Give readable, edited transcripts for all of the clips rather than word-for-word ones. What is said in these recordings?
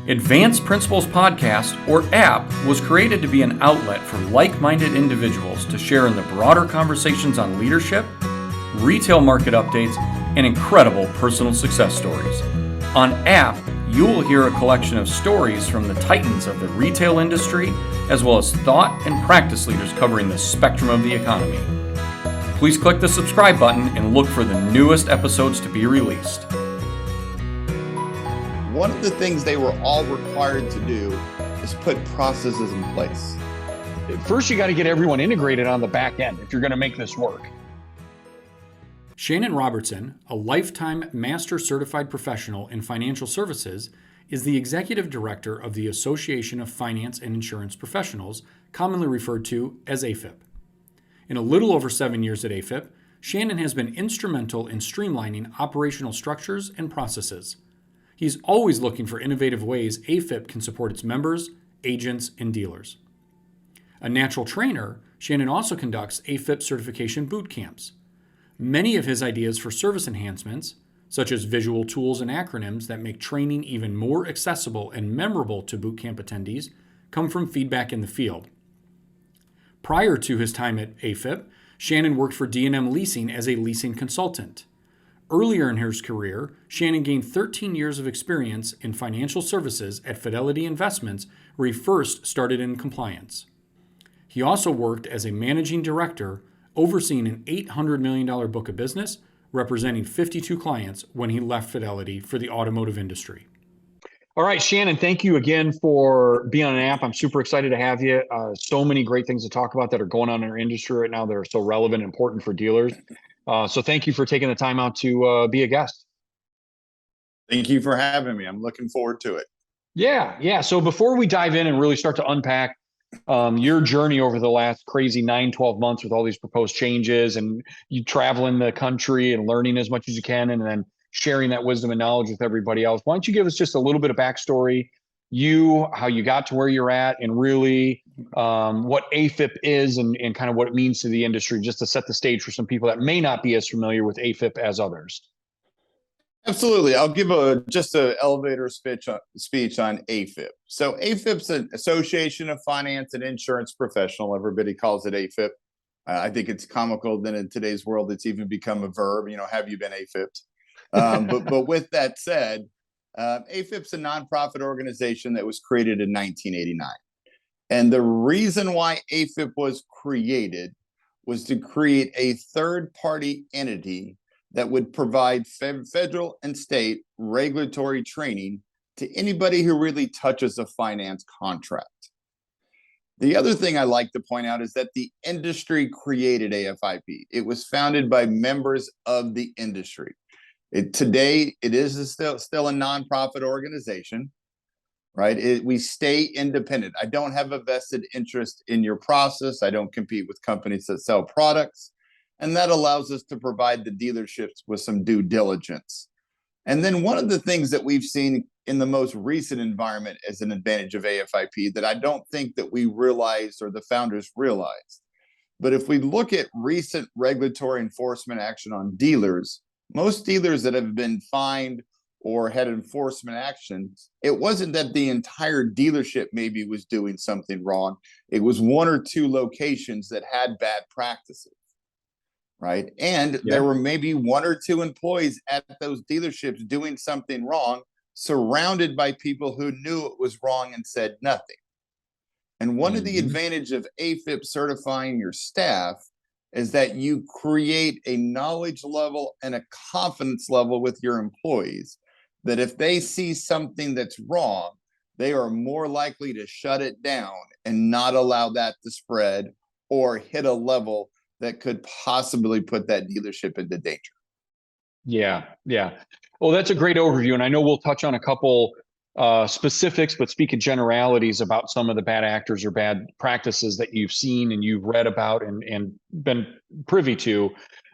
Advanced Principles Podcast, or APP, was created to be an outlet for like-minded individuals to share in the broader conversations on leadership, retail market updates, and incredible personal success stories. On APP, you will hear a collection of stories from the titans of the retail industry, as well as thought and practice leaders covering the spectrum of the economy. Please click the subscribe button and look for the newest episodes to be released. One of the things they were all required to do is put processes in place. First, you got to get everyone integrated on the back end if you're going to make this work. Shannon Robertson, a lifetime master certified professional in financial services, is the executive director of the Association of Finance and Insurance Professionals, commonly referred to as AFIP. In a little over 7 years at AFIP, Shannon has been instrumental in streamlining operational structures and processes. He's always looking for innovative ways AFIP can support its members, agents, and dealers. A natural trainer, Shannon also conducts AFIP certification boot camps. Many of his ideas for service enhancements, such as visual tools and acronyms that make training even more accessible and memorable to boot camp attendees, come from feedback in the field. Prior to his time at AFIP, Shannon worked for D&M Leasing as a leasing consultant. Earlier in his career, Shannon gained 13 years of experience in financial services at Fidelity Investments, where he first started in compliance. He also worked as a managing director, overseeing an $800 million book of business, representing 52 clients when he left Fidelity for the automotive industry. All right, Shannon, thank you again for being on an app. I'm super excited to have you. So many great things to talk about that are going on in our industry right now that are so relevant and important for dealers. So thank you for taking the time out to be a guest. Thank you for having me. I'm looking forward to it. Yeah. So before we dive in and really start to unpack your journey over the last crazy 9-12 months with all these proposed changes and you traveling the country and learning as much as you can and then sharing that wisdom and knowledge with everybody else, why don't you give us just a little bit of backstory, how you got to where you're at, and really what AFIP is and kind of what it means to the industry, just to set the stage for some people that may not be as familiar with AFIP as others. Absolutely. I'll give just an elevator speech on AFIP. So AFIP's an Association of Finance and Insurance Professional. Everybody calls it AFIP. I think it's comical that in today's world, it's even become a verb. Have you been AFIP'd? But with that said, AFIP's a nonprofit organization that was created in 1989. And the reason why AFIP was created was to create a third-party entity that would provide federal and state regulatory training to anybody who really touches a finance contract. The other thing I like to point out is that the industry created AFIP. It was founded by members of the industry. Today, it is still a nonprofit organization, right? We stay independent. I don't have a vested interest in your process. I don't compete with companies that sell products. And that allows us to provide the dealerships with some due diligence. And then one of the things that we've seen in the most recent environment as an advantage of AFIP that I don't think that we realized or the founders realized. But if we look at recent regulatory enforcement action on dealers, most dealers that have been fined or had enforcement actions, it wasn't that the entire dealership maybe was doing something wrong. It was one or two locations that had bad practices, right? And there were maybe one or two employees at those dealerships doing something wrong, surrounded by people who knew it was wrong and said nothing. And one of the advantages of AFIP certifying your staff is that you create a knowledge level and a confidence level with your employees that if they see something that's wrong, they are more likely to shut it down and not allow that to spread or hit a level that could possibly put that dealership into danger. Yeah. Well, that's a great overview. And I know we'll touch on a couple specifics, but speak in generalities about some of the bad actors or bad practices that you've seen and you've read about and been privy to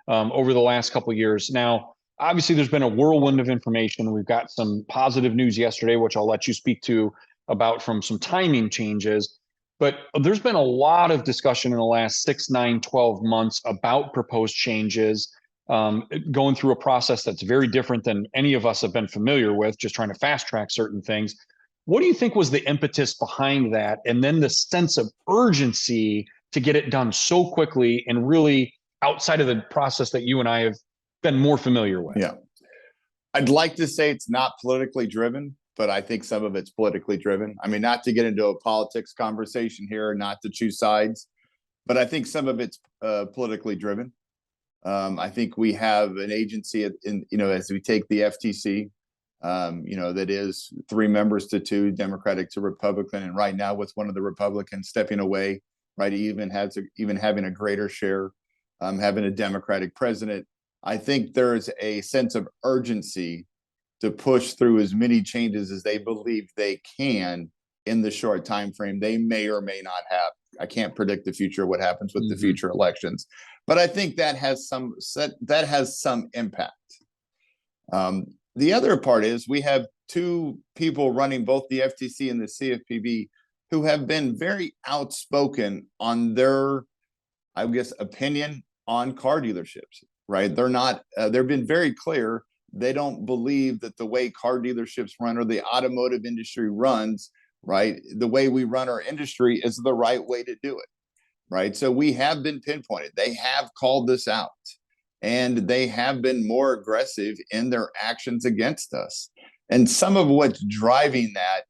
over the last couple of years. Now, obviously, there's been a whirlwind of information. We've got some positive news yesterday, which I'll let you speak to about from some timing changes. But there's been a lot of discussion in the last 6, 9, 12 months about proposed changes, going through a process that's very different than any of us have been familiar with, just trying to fast track certain things. What do you think was the impetus behind that? And then the sense of urgency to get it done so quickly and really outside of the process that you and I have been more familiar with? Yeah. I'd like to say it's not politically driven, but I think some of it's politically driven. I mean, not to get into a politics conversation here, not to choose sides, but I think some of it's politically driven. I think we have an agency as we take the FTC, that is 3 members to 2, Democratic to Republican. And right now with one of the Republicans stepping away, right, even having a greater share, having a Democratic president, I think there's a sense of urgency to push through as many changes as they believe they can in the short time frame they may or may not have. I can't predict the future, what happens with the future elections, but I think that has some impact. The other part is we have 2 people running both the FTC and the CFPB who have been very outspoken on their, I guess, opinion on car dealerships. Right? They're not. They've been very clear. They don't believe that the way car dealerships run or the automotive industry runs, right, the way we run our industry is the right way to do it. Right? So we have been pinpointed. They have called this out, and they have been more aggressive in their actions against us. And some of what's driving that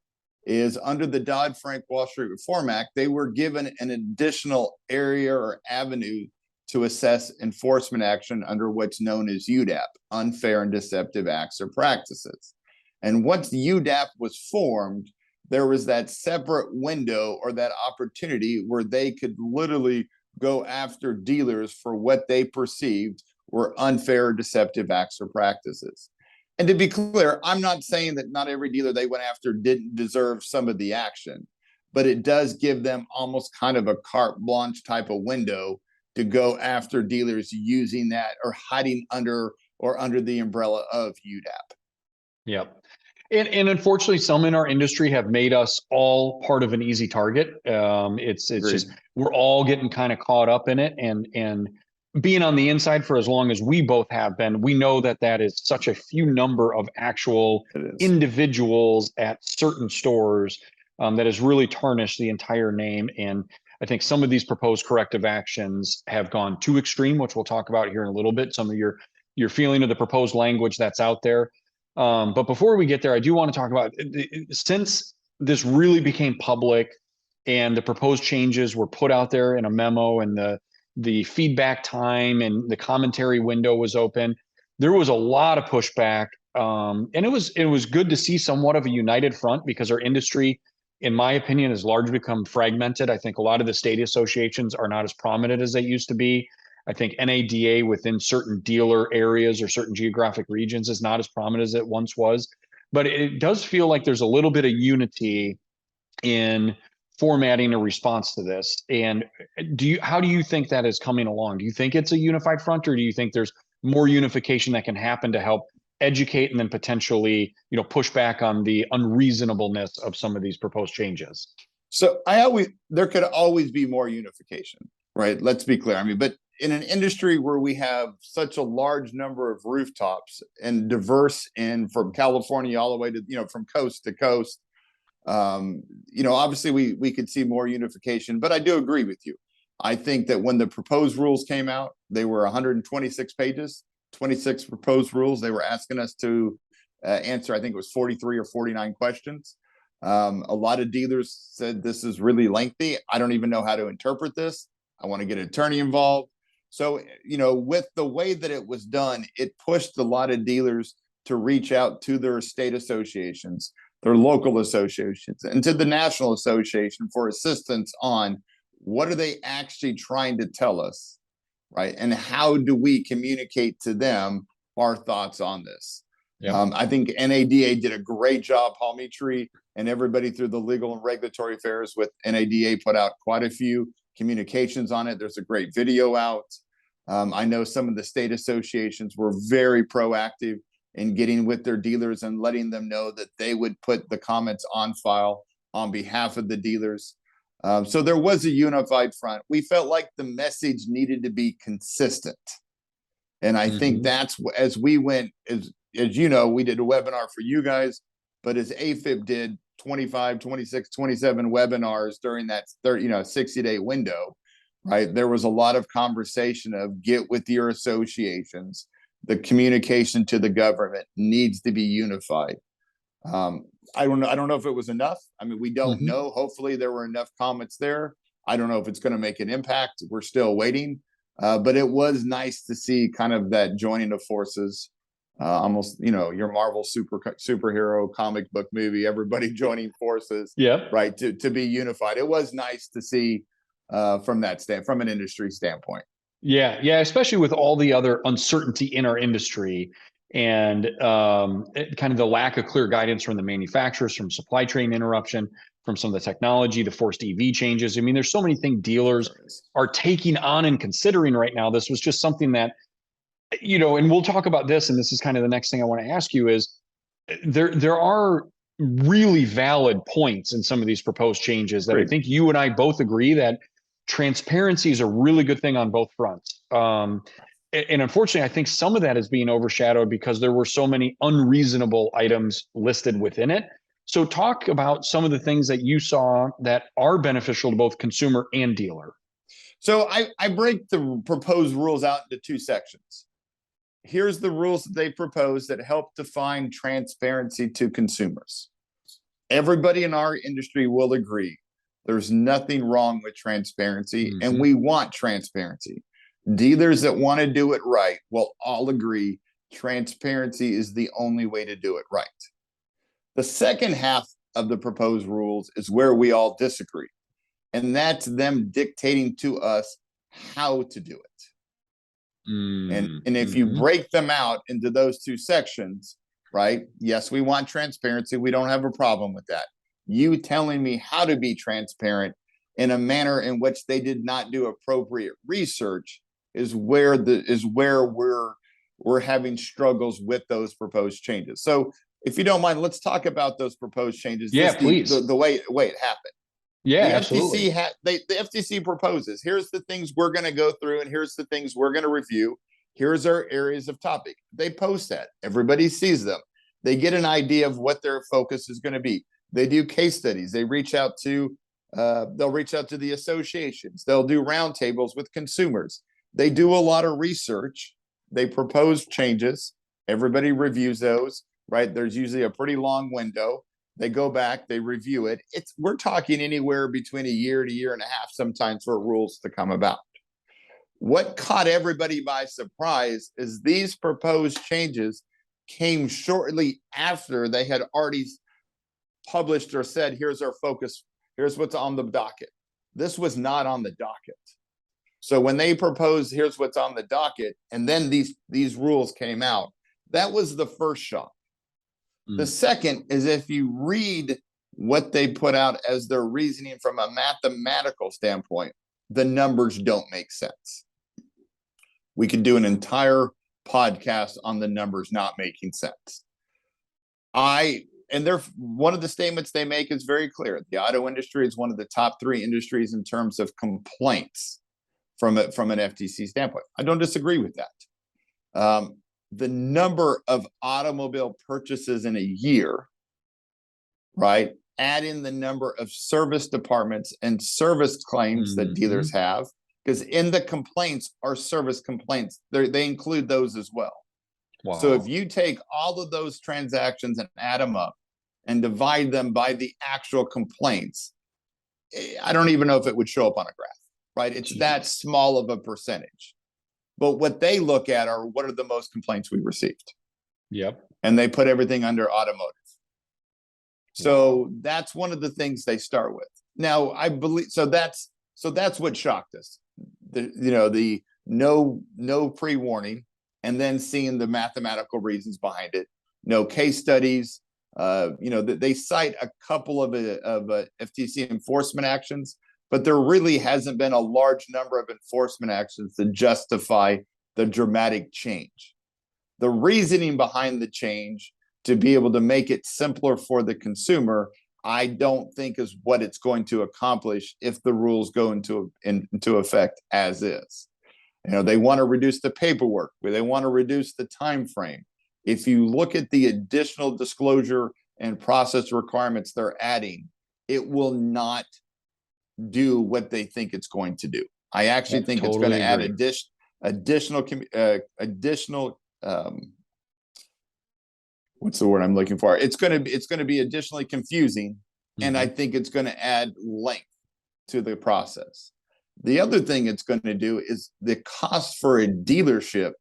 is under the Dodd-Frank Wall Street Reform Act, they were given an additional area or avenue to assess enforcement action under what's known as UDAP, unfair and deceptive acts or practices. And once UDAP was formed, there was that separate window or that opportunity where they could literally go after dealers for what they perceived were unfair or deceptive acts or practices. And to be clear, I'm not saying that not every dealer they went after didn't deserve some of the action, but it does give them almost kind of a carte blanche type of window to go after dealers using that or hiding under the umbrella of UDAP. Yep. And unfortunately, some in our industry have made us all part of an easy target. It's just we're all getting kind of caught up in it, and being on the inside for as long as we both have been, we know that is such a few number of actual individuals at certain stores that has really tarnished the entire name. And I think some of these proposed corrective actions have gone too extreme, which we'll talk about here in a little bit. Some of your feeling of the proposed language that's out there. But before we get there, I do want to talk about, since this really became public and the proposed changes were put out there in a memo and the feedback time and the commentary window was open, there was a lot of pushback. And it was good to see somewhat of a united front, because our industry, in my opinion, has largely become fragmented. I think a lot of the state associations are not as prominent as they used to be. I think NADA within certain dealer areas or certain geographic regions is not as prominent as it once was. But it does feel like there's a little bit of unity in formatting a response to this. And how do you think that is coming along? Do you think it's a unified front, or do you think there's more unification that can happen to help educate and then potentially, push back on the unreasonableness of some of these proposed changes? So there could always be more unification, right? Let's be clear. I mean, but in an industry where we have such a large number of rooftops and diverse from California all the way to, from coast to coast, obviously we could see more unification, but I do agree with you. I think that when the proposed rules came out, they were 126 pages, 26 proposed rules. They were asking us to answer, I think it was 43 or 49 questions. A lot of dealers said this is really lengthy. I don't even know how to interpret this. I want to get an attorney involved. So, with the way that it was done, it pushed a lot of dealers to reach out to their state associations, their local associations, and to the national association for assistance on what are they actually trying to tell us, right? And how do we communicate to them our thoughts on this? Yep. I think NADA did a great job. Paul Mitri and everybody through the legal and regulatory affairs with NADA put out quite a few communications on it. There's a great video out. I know some of the state associations were very proactive in getting with their dealers and letting them know that they would put the comments on file on behalf of the dealers. So there was a unified front. We felt like the message needed to be consistent. And I think that's as we went, as we did a webinar for you guys, but as AFIP did, 25, 26, 27 webinars during that 60-day window, right? There was a lot of conversation of get with your associations. The communication to the government needs to be unified. I don't know if it was enough. I mean, we don't know. Hopefully there were enough comments there. I don't know if it's going to make an impact. We're still waiting. But it was nice to see kind of that joining of forces, almost, your Marvel superhero comic book movie, everybody joining forces, right, to be unified. It was nice to see from an industry standpoint. Yeah, especially with all the other uncertainty in our industry and kind of the lack of clear guidance from the manufacturers, from supply chain interruption, from some of the technology, the forced EV changes. I mean, there's so many things dealers are taking on and considering right now. This was just something that, and we'll talk about this, and this is kind of the next thing I want to ask you is there are really valid points in some of these proposed changes that I think you and I both agree that transparency is a really good thing on both fronts. And unfortunately, I think some of that is being overshadowed because there were so many unreasonable items listed within it. So talk about some of the things that you saw that are beneficial to both consumer and dealer. So I break the proposed rules out into two sections. Here's the rules that they propose that help define transparency to consumers. Everybody in our industry will agree there's nothing wrong with transparency, and we want transparency. Dealers that want to do it right will all agree transparency is the only way to do it right. The second half of the proposed rules is where we all disagree, and that's them dictating to us how to do it. And if you break them out into those two sections, right? Yes, we want transparency. We don't have a problem with that. You telling me how to be transparent in a manner in which they did not do appropriate research is where we're having struggles with those proposed changes. So if you don't mind, let's talk about those proposed changes. Yeah, please. The way it happened. Yeah, the absolutely. the FTC proposes, here's the things we're going to go through, and here's the things we're going to review. Here's our areas of topic. They post that. Everybody sees them. They get an idea of what their focus is going to be. They do case studies. They reach out to they'll reach out to the associations. They'll do roundtables with consumers. They do a lot of research. They propose changes. Everybody reviews those, right? There's usually a pretty long window. They go back, they review it. We're talking anywhere between a year to year and a half sometimes for rules to come about. What caught everybody by surprise is these proposed changes came shortly after they had already published or said, here's our focus, here's what's on the docket. This was not on the docket. So when they proposed, here's what's on the docket, and then these rules came out, that was the first shock. The second is if you read what they put out as their reasoning from a mathematical standpoint, the numbers don't make sense. We could do an entire podcast on the numbers not making sense. One of the statements they make is very clear. The auto industry is one of the top 3 industries in terms of complaints from an FTC standpoint. I don't disagree with that. The number of automobile purchases in a year, right? Add in the number of service departments and service claims that dealers have, because in the complaints are service complaints. They include those as well. Wow. So if you take all of those transactions and add them up and divide them by the actual complaints, I don't even know if it would show up on a graph, right? It's that small of a percentage. But what they look at are what are the most complaints we received. Yep. And they put everything under automotive. So that's one of the things they start with. Now, I believe that's what shocked us. The no pre-warning, and then seeing the mathematical reasons behind it. No case studies. They cite a couple of FTC enforcement actions, but there really hasn't been a large number of enforcement actions to justify the dramatic change. The reasoning behind the change to be able to make it simpler for the consumer, I don't think is what it's going to accomplish if the rules go into effect as is. They want to reduce the paperwork, they want to reduce the time frame. If you look at the additional disclosure and process requirements they're adding, it will not do what they think it's going to do. I actually think it's going to add additional what's the word I'm looking for? It's going to be additionally confusing, and I think it's going to add length to the process. The other thing it's going to do is the cost for a dealership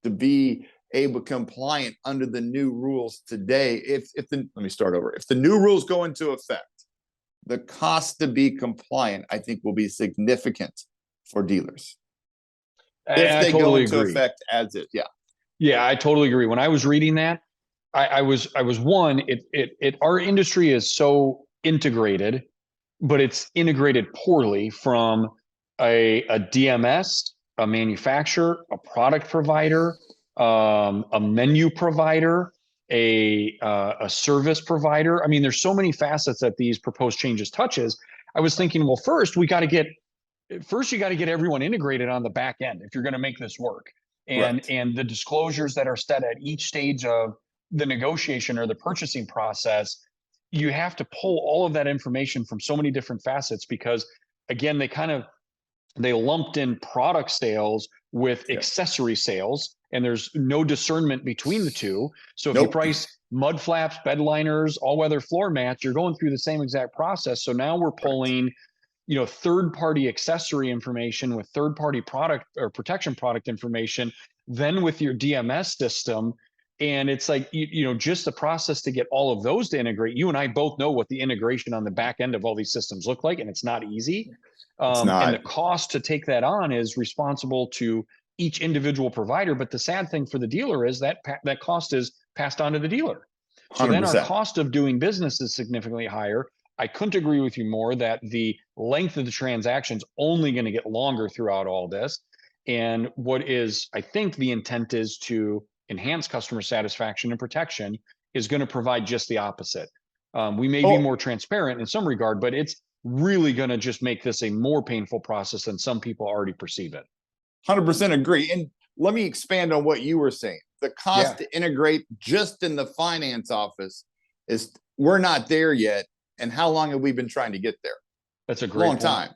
to be able compliant under the new rules today. Let me start over. If the new rules go into effect, the cost to be compliant, I think, will be significant for dealers. If they go into effect as is, Yeah, I totally agree. When I was reading that, I was one, our industry is so integrated, but it's integrated poorly from a DMS, a manufacturer, a product provider, a menu provider, a service provider. I mean, there's so many facets that these proposed changes touches. I was thinking, well, first you got to get everyone integrated on the back end if you're going to make this work. And the disclosures that are set at each stage of the negotiation or the purchasing process, you have to pull all of that information from so many different facets, because again, they lumped in product sales with accessory sales, and there's no discernment between the two. So if you price mud flaps, bed liners, all-weather floor mats, you're going through the same exact process. So now we're pulling, third-party accessory information with third-party product or protection product information, then with your DMS system. And it's like, just the process to get all of those to integrate. You and I both know what the integration on the back end of all these systems look like, and it's not easy. And the cost to take that on is responsible to each individual provider. But the sad thing for the dealer is that that cost is passed on to the dealer. So 100%. Then our cost of doing business is significantly higher. I couldn't agree with you more that the length of the transaction is only going to get longer throughout all this. And what is, I think the intent is to enhance customer satisfaction and protection, is going to provide just the opposite. We may be more transparent in some regard, but it's really going to just make this a more painful process than some people already perceive it. 100% agree. And let me expand on what you were saying. The cost to integrate just in the finance office is, we're not there yet. And how long have we been trying to get there? That's a great long time.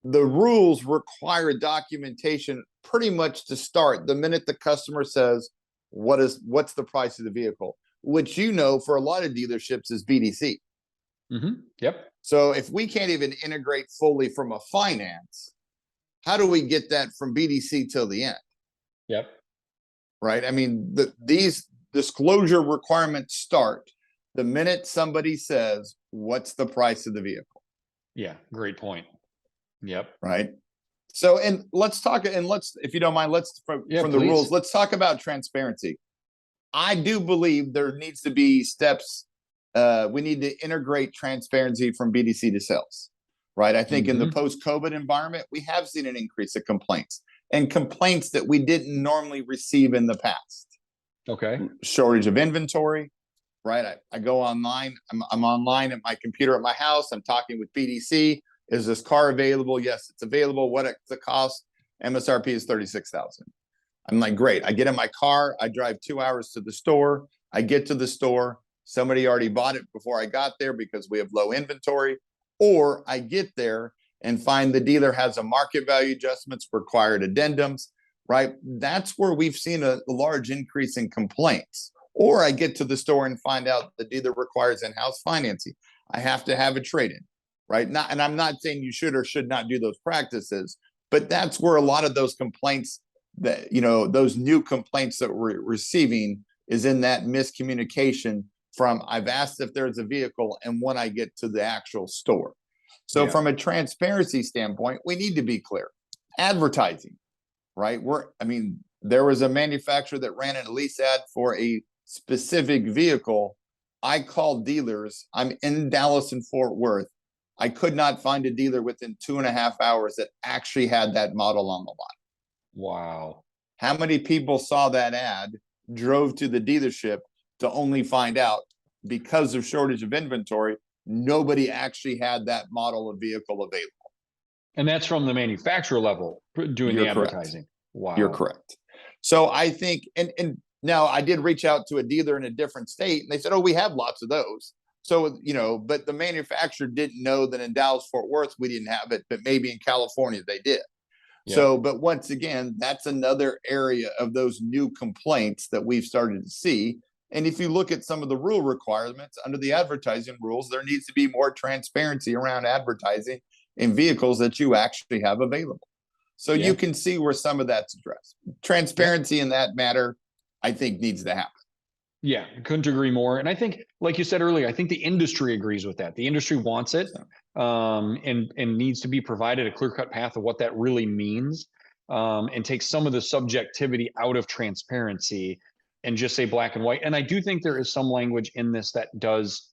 The rules require documentation pretty much to start the minute the customer says, what's the price of the vehicle, which, for a lot of dealerships is BDC. Yep. So if we can't even integrate fully from a finance, how do we get that from BDC till the end? Yep. Right. I mean, these disclosure requirements start the minute somebody says, what's the price of the vehicle? Yeah. Great point. Yep. Right. So, and let's talk, if you don't mind, from the rules, let's talk about transparency. I do believe there needs to be steps. We need to integrate transparency from BDC to sales, right? I think in the post-COVID environment, we have seen an increase of complaints that we didn't normally receive in the past. Okay. Shortage of inventory, right? I go online. I'm online at my computer at my house. I'm talking with BDC. Is this car available? Yes, it's available. What's the cost? MSRP is $36,000. I'm like, great. I get in my car. I drive 2 hours to the store. I get to the store. Somebody already bought it before I got there because we have low inventory. Or I get there and find the dealer has a market value adjustments, required addendums, right? That's where we've seen a large increase in complaints. Or I get to the store and find out the dealer requires in-house financing. I have to have a trade-in, right? And I'm not saying you should or should not do those practices, but that's where a lot of those complaints that, those new complaints that we're receiving is in that miscommunication from, I've asked if there's a vehicle, and when I get to the actual store. So from a transparency standpoint, we need to be clear. Advertising, right? There was a manufacturer that ran a lease ad for a specific vehicle. I called dealers. I'm in Dallas and Fort Worth. I could not find a dealer within 2.5 hours that actually had that model on the lot. Wow. How many people saw that ad, drove to the dealership to only find out, because of shortage of inventory, nobody actually had that model of vehicle available? And that's from the manufacturer level doing the advertising. Correct. Wow. You're correct. So I think, and Now, I did reach out to a dealer in a different state, and they said, "Oh, we have lots of those." So, but the manufacturer didn't know that in Dallas Fort Worth we didn't have it, but maybe in California they did. Yep. So, but once again, that's another area of those new complaints that we've started to see. And if you look at some of the rule requirements under the advertising rules, there needs to be more transparency around advertising in vehicles that you actually have available. So Yeah. you can see where some of that's addressed. Transparency in that matter, I think, needs to happen. Yeah, couldn't agree more. And I think, like you said earlier, I think the industry agrees with that. The industry wants it, and needs to be provided a clear-cut path of what that really means, and take some of the subjectivity out of transparency and just say black and white. And I do think there is some language in this that does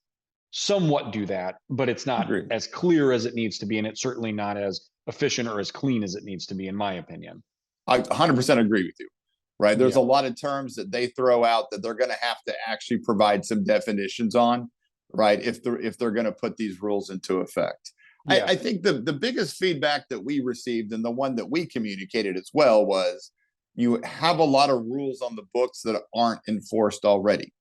somewhat do that, but it's not Agreed. as clear as it needs to be, and it's certainly not as efficient or as clean as it needs to be, in my opinion. I 100% agree with you. Right. There's Yeah. a lot of terms that they throw out that they're going to have to actually provide some definitions on, right, if they're going to put these rules into effect. Yeah. I think the biggest feedback that we received, and the one that we communicated as well, was you have a lot of rules on the books that aren't enforced already.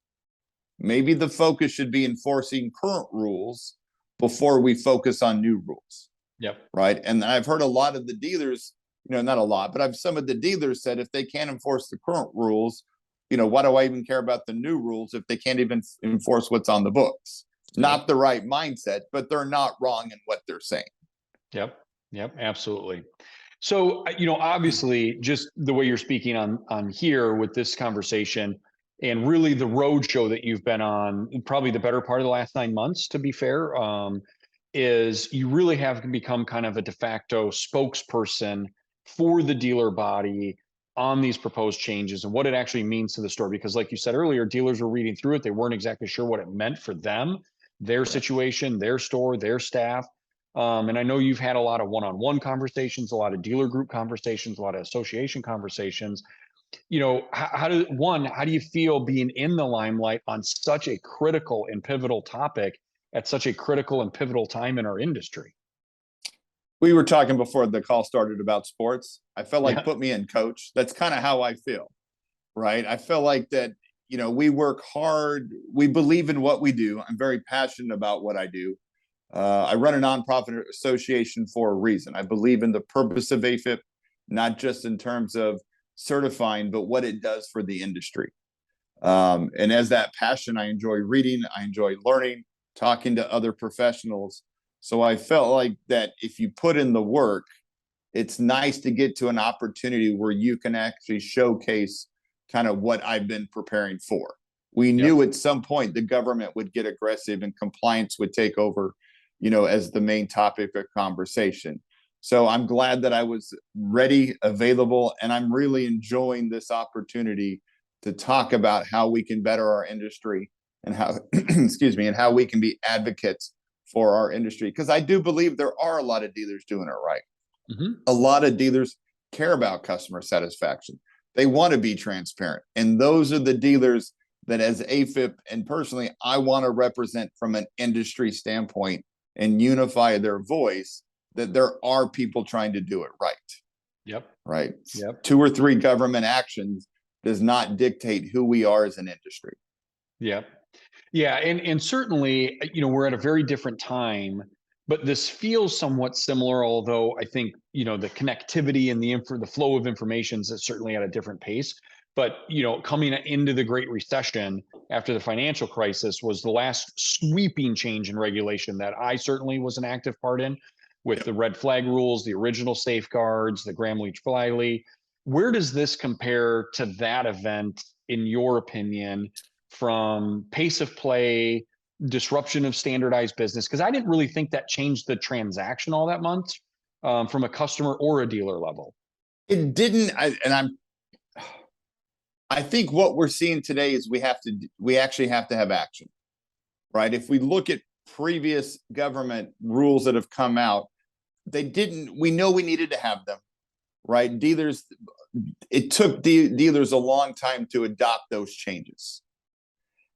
Maybe the focus should be enforcing current rules before we focus on new rules. Yep. Right. And I've heard a lot of the dealers, not a lot, but some of the dealers said, if they can't enforce the current rules, why do I even care about the new rules if they can't even enforce what's on the books? Not the right mindset, but they're not wrong in what they're saying. Yep. Absolutely. So, obviously, just the way you're speaking on here with this conversation, and really the road show that you've been on, probably the better part of the last 9 months, to be fair, is you really have become kind of a de facto spokesperson for the dealer body on these proposed changes and what it actually means to the store. Because like you said earlier, dealers were reading through it. They weren't exactly sure what it meant for them, their situation, their store, their staff. And I know you've had a lot of one-on-one conversations, a lot of dealer group conversations, a lot of association conversations. How do you feel being in the limelight on such a critical and pivotal topic at such a critical and pivotal time in our industry? We were talking before the call started about sports. I felt like, put me in, coach. That's kind of how I feel, right? I feel like that, we work hard. We believe in what we do. I'm very passionate about what I do. I run a nonprofit association for a reason. I believe in the purpose of AFIP, not just in terms of certifying, but what it does for the industry. And as that passion, I enjoy reading, I enjoy learning, talking to other professionals. So I felt like that if you put in the work, it's nice to get to an opportunity where you can actually showcase kind of what I've been preparing for. We knew at some point the government would get aggressive and compliance would take over, as the main topic of conversation. So I'm glad that I was ready, available, and I'm really enjoying this opportunity to talk about how we can better our industry and how, and how we can be advocates for our industry. Because I do believe there are a lot of dealers doing it right. Mm-hmm. A lot of dealers care about customer satisfaction. They want to be transparent. And those are the dealers that, as AFIP and personally, I want to represent from an industry standpoint and unify their voice, that there are people trying to do it right. Yep. Right. Yep. 2 or 3 government actions does not dictate who we are as an industry. Yep. Yeah. And certainly, we're at a very different time, but this feels somewhat similar, although I think, the connectivity and the flow of information is certainly at a different pace. But, coming into the Great Recession after the financial crisis was the last sweeping change in regulation that I certainly was an active part in, with the red flag rules, the original safeguards, the Gramm-Leach-Bliley. Where does this compare to that event, in your opinion, from pace of play, disruption of standardized business? Because I didn't really think that changed the transaction all that much, from a customer or a dealer level. It didn't. I think what we're seeing today is we actually have to have action, right? If we look at previous government rules that have come out, we know we needed to have them, right? It took dealers a long time to adopt those changes.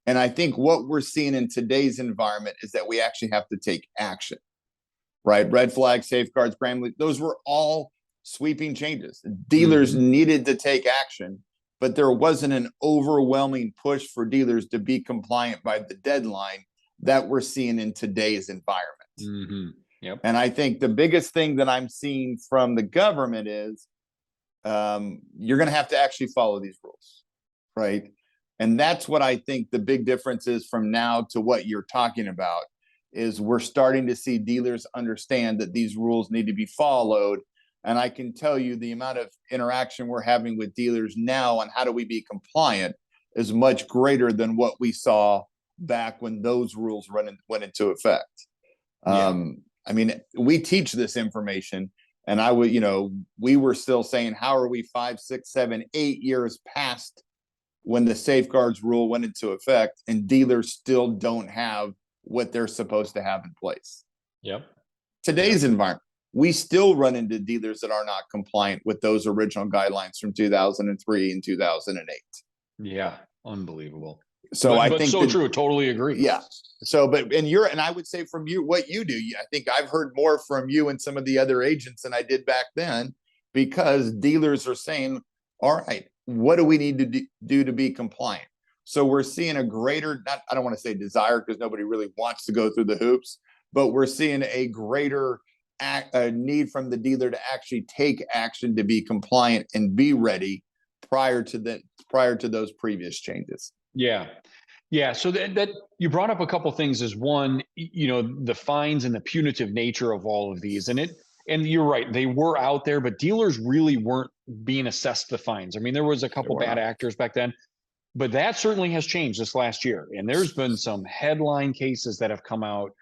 And I think what we're seeing in today's environment is that we actually have to take action, right? Red flag, safeguards, Gramm-Leach, those were all sweeping changes. Dealers needed to take action. but there wasn't an overwhelming push for dealers to be compliant by the deadline that we're seeing in today's environment. Mm-hmm. Yep. And I think the biggest thing that I'm seeing from the government is you're going to have to actually follow these rules, right? And that's what I think the big difference is from now to what you're talking about, is we're starting to see dealers understand that these rules need to be followed. And I can tell you the amount of interaction we're having with dealers now on how do we be compliant is much greater than what we saw back when those rules went into effect. I mean, we teach this information, and I would, we were still saying, how are we 5, 6, 7, 8 years past when the safeguards rule went into effect, and dealers still don't have what they're supposed to have in place? Yep. Today's environment, we still run into dealers that are not compliant with those original guidelines from 2003 and 2008. Yeah, unbelievable. So I think so true. Totally agree. Yeah. So, and I would say from you, what you do, I think I've heard more from you and some of the other agents than I did back then, because dealers are saying, all right, what do we need to do to be compliant? So we're seeing a greater, I don't want to say desire, because nobody really wants to go through the hoops, but we're seeing a greater need from the dealer to actually take action to be compliant and be ready prior to those previous changes. Yeah. Yeah. So that you brought up a couple things. Is one, the fines and the punitive nature of all of these, and you're right, they were out there, but dealers really weren't being assessed the fines. I mean, there was a couple bad actors back then, but that certainly has changed this last year. And there's been some headline cases that have come out.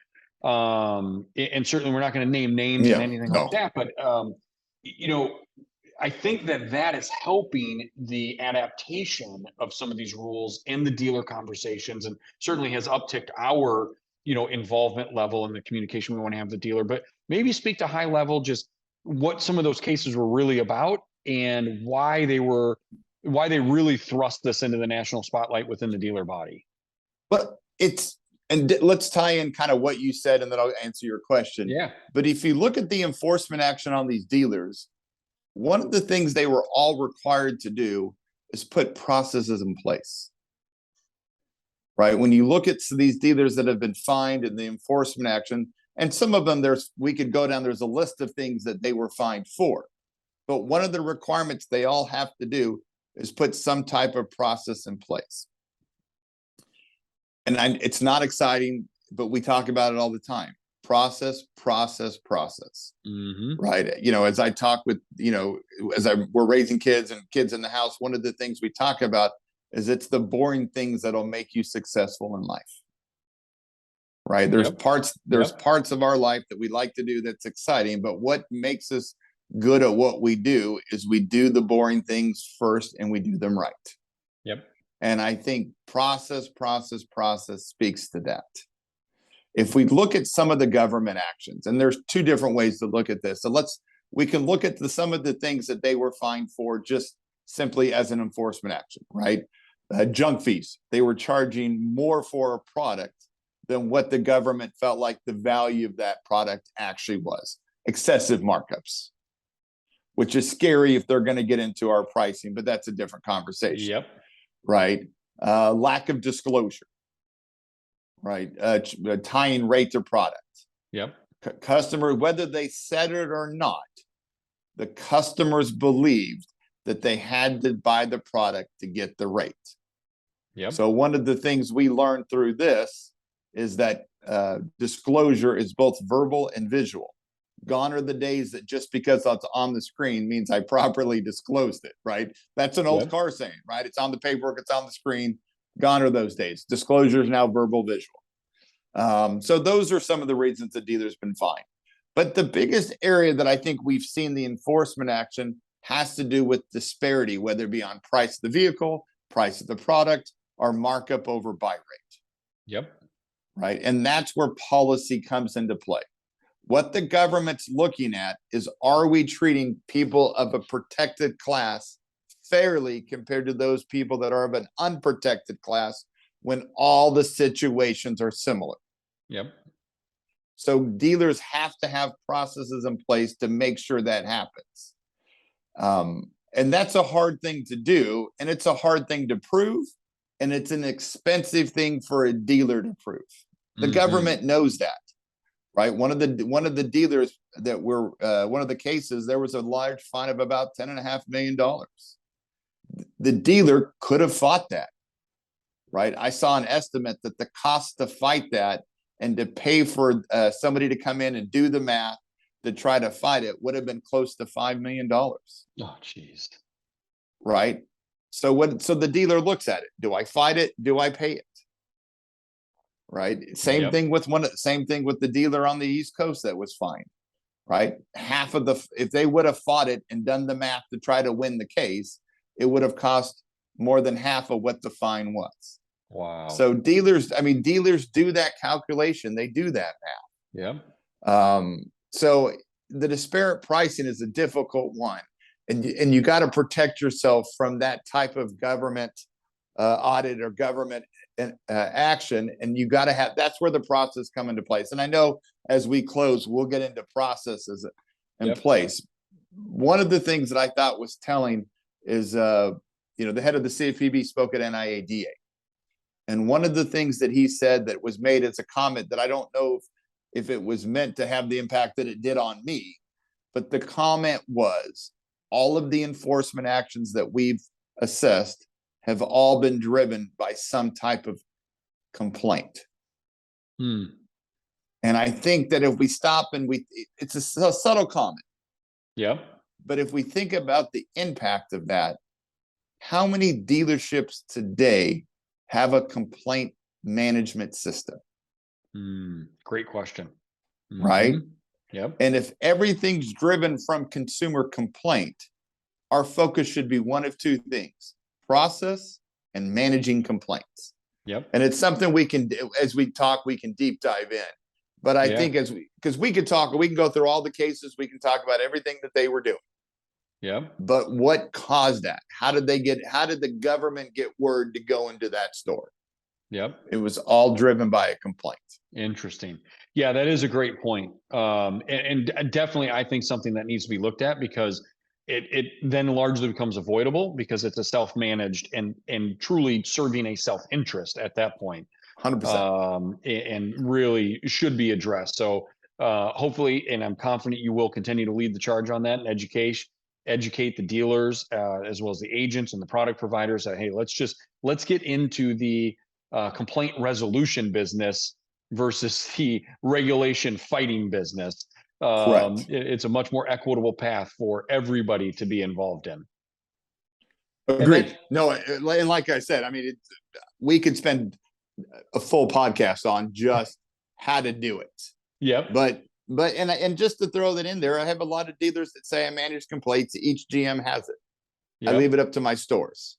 And certainly we're not going to name names and anything like that, but I think that is helping the adaptation of some of these rules in the dealer conversations, and certainly has upticked our, involvement level in the communication we want to have with the dealer. But maybe speak to high level, just what some of those cases were really about, and why they really thrust this into the national spotlight within the dealer body. But let's tie in kind of what you said, and then I'll answer your question. Yeah. But if you look at the enforcement action on these dealers, one of the things they were all required to do is put processes in place, right? When you look at these dealers that have been fined in the enforcement action, and some of them, we could go down, there's a list of things that they were fined for. But one of the requirements they all have to do is put some type of process in place. And it's not exciting, but we talk about it all the time. Process. Mm-hmm. Right. As I talk with, we're raising kids and kids in the house, one of the things we talk about is it's the boring things that'll make you successful in life. Right. There's parts of our life that we like to do that's exciting, but what makes us good at what we do is we do the boring things first, and we do them right. Yep. And I think process speaks to that. If we look at some of the government actions, and there's two different ways to look at this. So we can look at some of the things that they were fined for just simply as an enforcement action, right? Junk fees. They were charging more for a product than what the government felt like the value of that product actually was. Excessive markups, which is scary if they're going to get into our pricing, but that's a different conversation. Yep. Right. Lack of disclosure. Right. Tying rate to product. Yep. Customer, whether they said it or not, the customers believed that they had to buy the product to get the rate. Yep. So one of the things we learned through this is that disclosure is both verbal and visual. Gone are the days that just because it's on the screen means I properly disclosed it, right? That's an old car saying, right? It's on the paperwork, it's on the screen. Gone are those days. Disclosure is now verbal, visual. So those are some of the reasons the dealer's been fined. But the biggest area that I think we've seen the enforcement action has to do with disparity, whether it be on price of the vehicle, price of the product, or markup over buy rate. Yep. Right. And that's where policy comes into play. What the government's looking at is, are we treating people of a protected class fairly compared to those people that are of an unprotected class when all the situations are similar? Yep. So dealers have to have processes in place to make sure that happens. And that's a hard thing to do. And it's a hard thing to prove. And it's an expensive thing for a dealer to prove. The government knows that, right? One of the dealers that were one of the cases, there was a large fine of about $10.5 million. The dealer could have fought that, right? I saw an estimate that the cost to fight that and to pay for somebody to come in and do the math to try to fight it would have been close to $5 million. Oh, geez. Right. So the dealer looks at it. Do I fight it? Do I pay it? Right. Same thing with the dealer on the East Coast that was fined. Right. If they would have fought it and done the math to try to win the case, it would have cost more than half of what the fine was. Wow. So dealers do that calculation. They do that math. Yeah. So the disparate pricing is a difficult one, and you got to protect yourself from that type of government audit or government action, and you got to have, that's where the process come into place. And I know as we close, we'll get into processes in place. One of the things that I thought was telling is, the head of the CFPB spoke at NIADA, and one of the things that he said that was made as a comment that I don't know if it was meant to have the impact that it did on me, but the comment was, all of the enforcement actions that we've assessed have all been driven by some type of complaint. And I think that if we stop and it's a subtle comment. Yeah. But if we think about the impact of that, how many dealerships today have a complaint management system? Great question. Right? Yep. And if everything's driven from consumer complaint, our focus should be one of two things: process and managing complaints. Yep. And it's something we can, as we talk, we can deep dive in. But I think because we can go through all the cases, we can talk about everything that they were doing. Yeah. But what caused that? How did the government get word to go into that store? Yep. It was all driven by a complaint. Interesting. Yeah, that is a great point. And definitely, I think something that needs to be looked at, because it then largely becomes avoidable because it's a self-managed and truly serving a self-interest at that point. 100%. And really should be addressed. So hopefully, and I'm confident you will continue to lead the charge on that and educate the dealers as well as the agents and the product providers that, hey, let's get into the complaint resolution business versus the regulation fighting business. Correct. It's a much more equitable path for everybody to be involved in. Agreed. No, and like I said, I mean, we could spend a full podcast on just how to do it. Yep. But just to throw that in there, I have a lot of dealers that say I manage complaints. Each GM has it. Yep. I leave it up to my stores.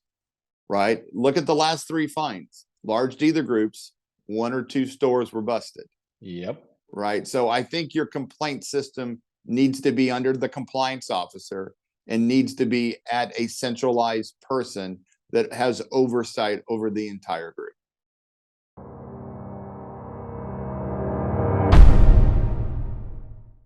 Right. Look at the last 3 fines. Large dealer groups, 1 or 2 stores were busted. Yep. Right. So I think your complaint system needs to be under the compliance officer and needs to be at a centralized person that has oversight over the entire group.